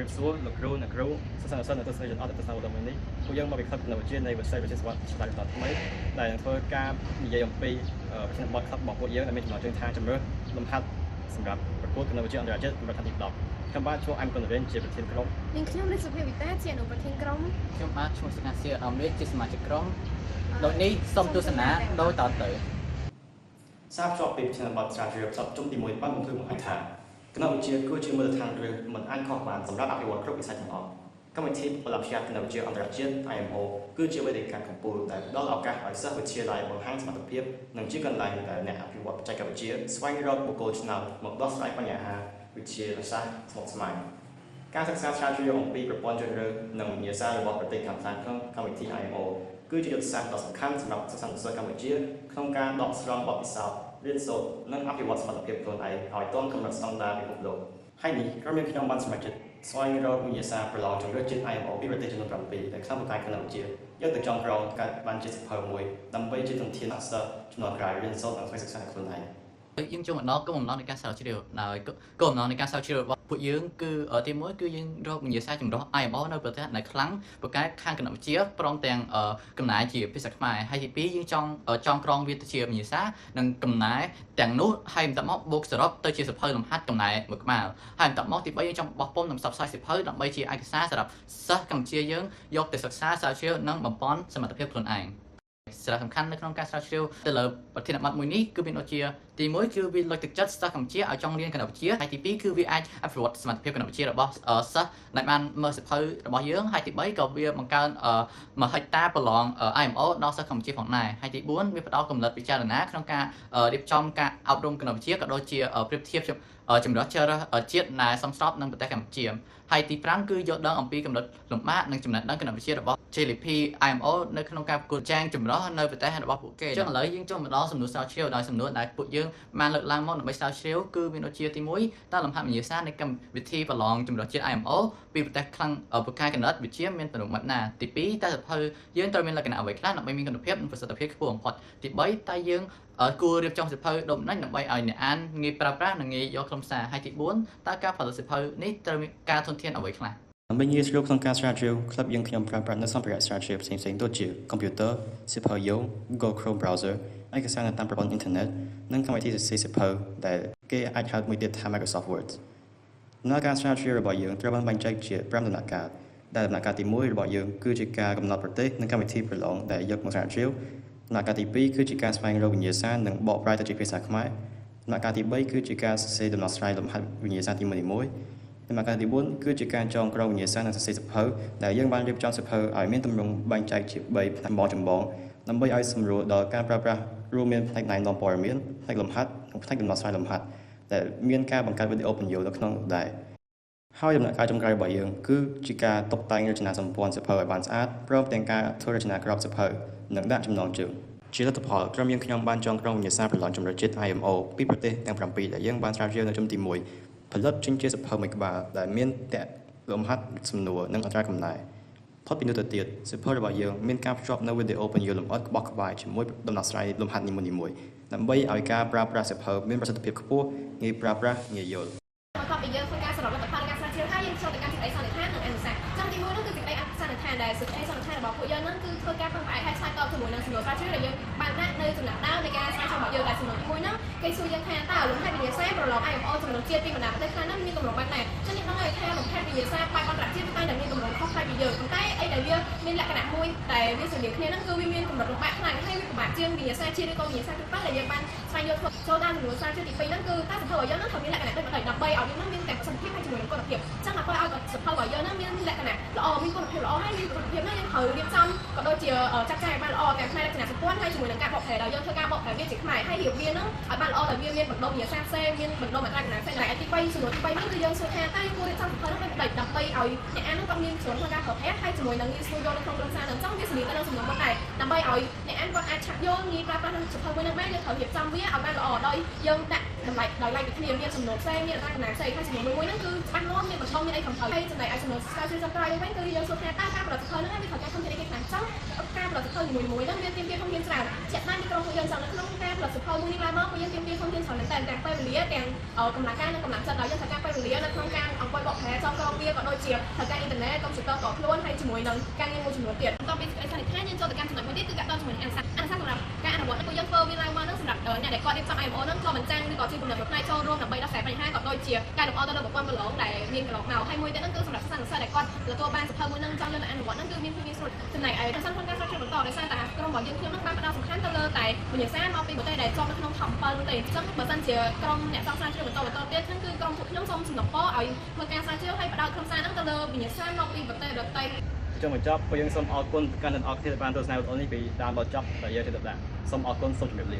រៀបសួរលោកគ្រូអ្នកគ្រូសិស្សនិស្សិតនៅទស្សនិកជនអត់ទស្សនវិជ្ជានេះពួកយើងមកវិខិតនៅវិទ្យានៃវិស័យវិទ្យាសាស្ត្រឆ្លើយតបថ្មីដែលនឹងធ្វើការនិយាយអំពីប្រធានបទខ្លឹមរបស់ពួកយើងដែលមានចំណងជើងថាជំរឿនលំហាត់សម្រាប់ប្រកួតគណិតវិទ្យាអន្តរជាតិកម្រិតទី10ខ្ញុំបាទឈ្មោះអែមគុណរិនជាប្រធានក្រុមនិងខ្ញុំរិទ្ធសុភាវិតាជាអនុប្រធានក្រុមខ្ញុំបាទឈ្មោះសញ្ញាសៀអមរាជជាសមាជិកក្រុមដូចនេះសូមទស្សនាដោយតទៅសារភ្ជាប់ពីប្រធានបទស្រាវជ្រាវផ្សព្វជុំទី1បានបង្ហាញថាគណិតវិទ្យាគឺជាមូលដ្ឋានគ្រឹះមិនអាចខុសបានសម្រាប់អភិវឌ្ឍគ្រប់វិស័យទាំងអស់កម្មវិធីផលិតគណិតវិទ្យាអន្តរជាតិ IMO គឺជាវេទិកាកំពូលដែលផ្ដល់ឱកាសឲ្យសិស្សវិទ្យាល័យបង្ហាញសមត្ថភាពនិងជាកន្លែងដែលអ្នកអភិវឌ្ឍបច្ចេកវិទ្យាស្វែងរកបុគ្គលឆ្នើមមកដោះស្រាយបញ្ហាវិទ្យាសាស្ត្រស្មុគស្មាញការសិក្សាស្រាវជ្រាវអំពីប្រព័ន្ធជ្រើសរើសនិងវិញ្ញាសារបស់ប្រទេសខាងត្បូងក្នុងកម្មវិធី IMO គឺជាយុទ្ធសាស្ត្រដ៏សំខាន់សម្រាប់សិស្សនិស្សិតកម្ពុជាក្នុងការដកស្រង់បទពិសោធន៍រៀនសូត្រនិងអភិវឌ្ឍសមត្ថភាពខ្លួនឯងឲ្យទាន់កម្រិតស្តង់ដារពិភពលោកហើយនេះក្រុមខ្ញុំបានសម្រេចចិត្តស្វែងរកវិញ្ញាសាប្រឡងជម្រើសជាតិ IMO ពីប្រទេសចំនួន7ដែលក្នុងប្រកាសគណិតវិទ្យាយកទៅចងក្រងកាត់បានជាសៀវភៅមួយដើម្បីជាធនធានអក្សរជំនាន់ក្រោយរៀនសូត្រនិងស្វែងសិក្សាខ្លួនឯងយើងចូលមកដល់គោលបំណងនៃការស្រាវជ្រាវដោយគោលបំណងនៃការស្រាវជ្រាវរបស់ពួកយើងគឺទី1គឺយើងរកវិញ្ញាសាចម្រុះ IMO នៅប្រទេសដែលខ្លាំងប្រកែកខាងគណិតវិទ្យាព្រមទាំងកំណែជាភាសាខ្មែរហើយទី2យើងចង់ក្រងវាទៅជាវិញ្ញាសានិងកំណែទាំងនោះហើយបន្ទាប់មកបូកសរុបទៅជាសៀវភៅលំហាត់កំណែមួយក្បាលហើយបន្ទាប់មកទី3យើងចង់បោះពុម្ពនិងផ្សព្វផ្សាយសៀវភៅដើម្បីជាឯកសារសម្រាប់សិស្សកម្ពុជាយើងយកទៅសិក្សាស្រាវជ្រាវនិងបំពេញសមត្ថភាពខ្លួនឯងសារៈសំខាន់នៅក្នុងការស្រាវជ្រាវទៅលើប្រធានបទមួយនេះគឺមានដូចជាទី1គឺវាលើកទឹកចិត្តសិស្សកម្ពុជាឲ្យចង់រៀនគណិតវិទ្យាហើយទី2គឺវាអាចអភិវឌ្ឍសមត្ថភាពគណិតវិទ្យារបស់សិស្សដែលបានមើលសៀវភៅរបស់យើងហើយទី3ក៏វាបង្កើនមហិច្ឆតាប្រឡង IMO ដល់សិស្សកម្ពុជាផងដែរហើយទី4វាផ្ដល់កម្រិតពិចារណាក្នុងការរៀបចំការអប់រំគណិតវិទ្យាក៏ដូចជាប្រៀបធៀបចម្រុះជ្រើសរើសជាតិដែលសមស្របនឹងប្រទេសកម្ពុជាហើយទី5គឺយល់ដឹងអំពីកម្រិតលំបាកនិងចំណេះដឹងគណិតវិទ្យារបស់ JLP IMO នៅក្នុងការប្រកួតចែងចម្រុះនៅប្រទេសរបស់ពួកគេអញ្ចឹងឥឡូវយើងចូលមកដល់សំណួរស្រាវជ្រាវដោយសំណួរដែលពួកយើងបានលើកឡើងមកដើម្បីស្រាវជ្រាវគឺមានដូចជាទី1តើលំហាត់វិញ្ញាសានៃកម្មវិធីប្រឡងចម្រុះជាតិ IMO ពីប្រទេសខ្លាំងប្រការគណិតវិទ្យាមានទំនុកម៉ាត់ណាទី2តើសៀវភៅយើងត្រូវមានលក្ខណៈអ្វីខ្លះដើម្បីមានគុណភាពនិងប្រសិទ្ធភាពខ្ពស់បំផុតទី3តើយើងគួររៀបចំសៀវភៅដូចម្ដេចដើម្បីឲ្យអ្នកអានងាយប្រើប្រាស់និងងាយយកខ្លឹមសារហើយទី4តើការផលិតសៀវភៅនេះត្រូវមានការធនធានអ្វីខ្លះដើម្បីងាយស្រួលក្នុងការស្រាវជ្រាវក្លឹបយើងខ្ញុំប្រើប្រាស់នូវសម្ភារៈស្រាវជ្រាវផ្សេងៗដូចជាកុំព្យូទ័រសៀវភៅយោ Google Chrome Browser ឯកសារនៅតាមប្រព័ន្ធអ៊ីនធឺណិតនិងកម្មវិធីសរសេរសៀវភៅដែលគេអាចហៅមួយទៀតថា Microsoft Word ដំណើរការស្រាវជ្រាវរបស់យើងត្រូវបានបែងចែកជា5ដំណាក់កាលដែលដំណាក់កាលទី1របស់យើងគឺជាការកំណត់ប្រទេសនិងកម្មវិធីប្រឡងដែលយកមកស្រាវជ្រាវដំណាក់កាលទី2គឺជាការស្វែងរកវិញ្ញាសានិងបកប្រែទៅជាភាសាខ្មែរដំណាក់កាលទី3គឺជាការសរសេរដំណោះស្រាយលំហាត់វិញ្ញាសាទី1ដំណាក់កាលទី4គឺជាការចងក្រងវិញ្ញាសានិងសរសេរសៀវភៅដែលយើងបានរៀបចំសៀវភៅឲ្យមានទម្រង់បែងចែកជា3ផ្នែកចម្បងដើម្បីឲ្យសម្រួលដល់ការប្រើប្រាស់រួមមានផ្នែកណែនាំព័ត៌មានផ្នែកលំហាត់និងផ្នែកដំណោះស្រាយលំហាត់ដែលមានការបង្កើតវីដេអូពន្យល់នៅក្នុងដែរហើយដំណាក់កាលចុងក្រោយរបស់យើងគឺជាការតុបតែងរចនាសម្ព័ន្ធសៀវភៅឲ្យបានស្អាតព្រមទាំងការធ្វើរចនាក្របសៀវភៅនិងដាក់ចំណងជើងជាលទ្ធផលក្រុមយើងខ្ញុំបានចងក្រងវិញ្ញាសាប្រឡងជម្រើសជាតិ IMO ពីប្រទេសទាំង7ដែលយើងបានស្រាវជ្រាវនៅជំទី1ផលិតចេញជាសៀវភៅមួយក្បាលដែលមានតែលំហាត់សំណួរនិងអត្រាកំណែផុតពីនោះទៅទៀតសៀវភៅរបស់យើងមានការភ្ជាប់នៅវីដេអូពន្យល់លម្អិតក្បោះក្បាយជាមួយដំណោះស្រាយលំហាត់នីមួយៗដើម្បីឲ្យការប្រើប្រាស់សៀវភៅមានប្រសិទ្ធភាពខ្ពស់ងាយប្រើប្រាស់ងាយយល់បន្ទាប់ពីយើងធ្វើការសរុបលទ្ធផលការស្រាវជ្រាវហើយយើងចូលទៅកាន់សេចក្តីសន្និដ្ឋាននិងអនុសាសន៍ចំទី1នោះគឺសេចក្តីសន្និដ្ឋានដែលសេចក្តីសន្និដ្ឋានរបស់ពួកយើងនឹងគឺធ្វើការពឹងផ្អែកហើយឆ្លើយតបជាមួយនឹងសំណួរស្រាវជ្រាវដែលយើងបានដាក់នៅចំណាក់ដើមនៃការស្រាវជ្រាវរបស់យើងដែលសំណួរទី1ហ្នឹងគេសួរយើងថាតើលំហាត់វិញ្ញាសាប្រឡង IMO ចំនួនជាតិពីបណ្ដាប្រទេសខ្លះហ្នឹងមានទម្រង់បែបណាចឹងយើងដឹងហើយថាលំហាត់វិញ្ញាសាបែបអន្តរជាតិតែតែមានទម្រង់ខុសប្លែកពីយើងប៉ុន្តែអីដែលវាមានលក្ខណៈមួយតែវាស្រដៀងគ្នាហ្នឹងគឺវាមានកម្រិតលំបាកខ្លាំងហើយវាពិបាកជាងវិញ្ញាសាជាតិឬក៏វិញ្ញាសាទូទៅដែលយើងបានស្វែងយល់ធ្វើចូលតាមចំនួនស្រាវជ្រាវទី2ហ្នឹងគឺតើសៀវភៅរបស់យើងហ្នឹងត្រូវមានលក្ខណៈដូចម្ដេចដើម្បីឲ្យយើងហ្នឹងមានតែប្រសិទ្ធភាពហើយជាមួយនឹងគុណភាពចឹងដើម្បីឲ្យសៀវភៅរបស់យើងហ្នឹងមានលក្ខណៈល្អមានគុណភាពល្អហើយមានគុណភាពហ្នឹងយើងត្រូវរៀបចំក៏ដូចជាចាត់ចែងឲ្យបានល្អទាំងផ្នែករចនាសម្ព័ន្ធហើយជាមួយនឹងការបកប្រែដោយយើងធ្វើការបកប្រែវាជាខ្មែរហើយរៀបវាហ្នឹងឲ្យបានល្អដោយវាមានបណ្ដុំវិញ្ញាសាផ្សេងមានបណ្ដុំអត្រាកំណែផ្សេងដែលទី3សំណួរទី3ហ្នឹងគឺយើងសួរថាតើយើងគួររៀបចំសៀវភៅហ្នឹងដើម្បីឲ្យអ្នកអានហ្នឹងគាត់មានស្រួលក្នុងការប្រើប្រាស់ហើយជាមួយនឹងងាយស្រួលយល់នៅក្នុងក្រុមសារហ្នឹងចឹងវាសម្រៀងទៅនឹងសំណួរមុនដែរដើម្បីឲ្យអ្នកអានគាត់អាចឆាប់យល់ងាយប្រើប្រាស់នឹងសៀវភៅមួយហ្នឹងបានយើងត្រូវរៀបចំវាឲ្យបានល្អដោយយើងដាក់ តម្លៃដោយឡែកពីគ្នាមានចំនួនផ្សេងមានរចនាផ្សេងហើយចំនួនមួយហ្នឹងគឺច្បាស់លាស់មានបន្តមានអីខំត្រូវហើយចំណែកឯចំនួនស្រាវជ្រាវចុងក្រោយវិញគឺយើងសួរថាតើការផលិតសភៅហ្នឹងវាត្រូវការធនធានអីគេខ្លះចង់ការផលិតសភៅនីមួយៗហ្នឹងវាទាមទារធនធានច្រើនជាក់ស្ដែងពីក្រុមពួកយើងចង់នៅក្នុងការផលិតសភៅមួយនេះឡើងមកពួកយើងទាមទារធនធានច្រើនមែនតើទាំងពេលវេលាទាំងកម្លាំងកាយនិងកម្លាំងចិត្តដោយយើងត្រូវការពេលវេលានៅក្នុងការអង្គុយបកប្រែចង់ក្រមវាក៏ដូចជាត្រូវការអ៊ីនធឺណិតកុំព្យូទ័រតខ្លួនហើយជាមួយនឹងការងារមួយចំនួនទៀតបន្ទាប់ពីសេចក្តីសន្និដ្ឋានយើងចូលទៅកាន់ចំណុចមួយទៀតគឺការតជាមួយនឹងអនុសាសន៍សម្រាប់ការអនុវត្តពួកយើងធ្វើវាឡើងមកហ្នឹងសម្រាប់អ្នកដែលគាត់រៀបចំ IMO ហ្នឹងក៏មិនចាំងឬក៏ជាគំនិតមួយផ្នែកចូលរួមដើម្បីដោះស្រាយបញ្ហាក៏ដូចជាការលម្អទៅលើប្រព័ន្ធប្រឡងដែលមានកន្លងមកហើយមួយទៀតហ្នឹងគឺសម្រាប់សិស្សនិស្សិតដែលគាត់ទទួលបានសភៅមួយហ្នឹងចង់យកទៅអនុវត្តហ្នឹងគឺមានភាពងាយស្រួលចំណែកឯប្រសិនក្នុងការស្រាវជ្រាវបន្តដោយសារតែក្រុមរបស់យើងខ្ញុំហ្នឹងបានផ្ដោតសំខាន់ទៅលើតែវិញ្ញាសាមកពីប្រទេសដែលជាប់នៅក្នុង top 7នោះទេអញ្ចឹងបើសិនជាក្រុមអ្នកចង់ស្រាវជ្រាវបន្តទៀតហ្នឹងគឺក្រុមពួកខ្ញុំសូមសំណពរឲ្យធ្វើការស្រាវជ្រាវហើយផ្ដោតខ្លឹមសារហ្នឹងទៅលើវិញ្ញាសាមកពីប្រទេសដទៃចុងបញ្ចប់ពួកយើងសូមអរគុណកាន់តែអរគុណដែលបានទស្សនាវីដេអូនេះពីដើមដល់ចប់ដែលយើងទៅដាក់សូមអរគុណសូមជម្រាបលា